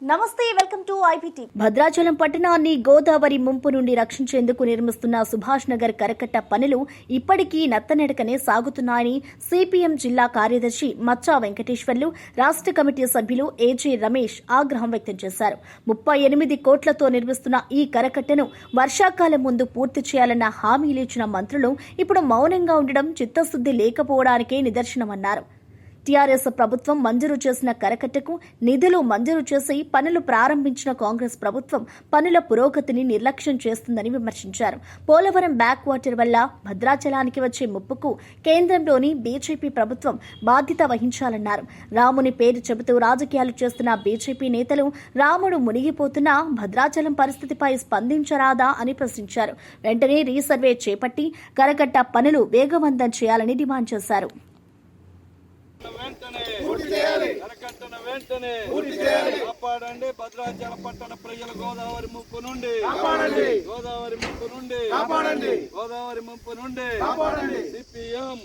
నమస్తే, welcome to IPT. Bhadrachalam పట్టణాన్ని గోదావరి ముంపు నుండి రక్షించేందుకు నిర్మిస్తున్న సుభాష్ నగర్ కరకట్ట పనులు ఇప్పటికీ నత్తనడకనే సాగుతున్నాయని సిపిఎం జిల్లా కార్యదర్శి మచ్చా వెంకటేశ్వర్లు, రాష్ట్ర కమిటీ సభ్యులు ఏజే రమేష్ ఆగ్రహం వ్యక్తం చేశారు. 38 కోట్లతో నిర్మిస్తున్న ఈ కరకట్టను వర్షాకాలం ముందు పూర్తి చేయాలన్న హామీలు ఇచ్చిన మంత్రులు ఇప్పుడు మౌనంగా ఉండడం చిత్తశుద్ది లేకపోవడానికే నిదర్శనమన్నారు. టీఆర్ఎస్ ప్రభుత్వం మంజూరు చేసిన కరకట్టకు నిధులు మంజూరు చేసి పనులు ప్రారంభించిన కాంగ్రెస్ ప్రభుత్వం పనుల పురోగతిని నిర్లక్ష్యం చేస్తుందని విమర్శించారు. పోలవరం బ్యాక్ వాటర్ వల్ల భద్రాచలానికి వచ్చే ముప్పుకు కేంద్రంలోని బీజేపీ ప్రభుత్వం బాధ్యత వహించాలన్నారు. రాముని పేరు చెబుతూ రాజకీయాలు చేస్తున్న బీజేపీ నేతలు రాముడు మునిగిపోతున్న భద్రాచలం పరిస్థితిపై స్పందించరాదా అని ప్రశ్నించారు. వెంటనే రీసర్వే చేపట్టి కరకట్ట పనులు వేగవంతం చేయాలని డిమాండ్ చేశారు. కాపాడండి భద్రాచలం పట్టణ ప్రజల గోదావరి ముంపు నుండి సిపిఎం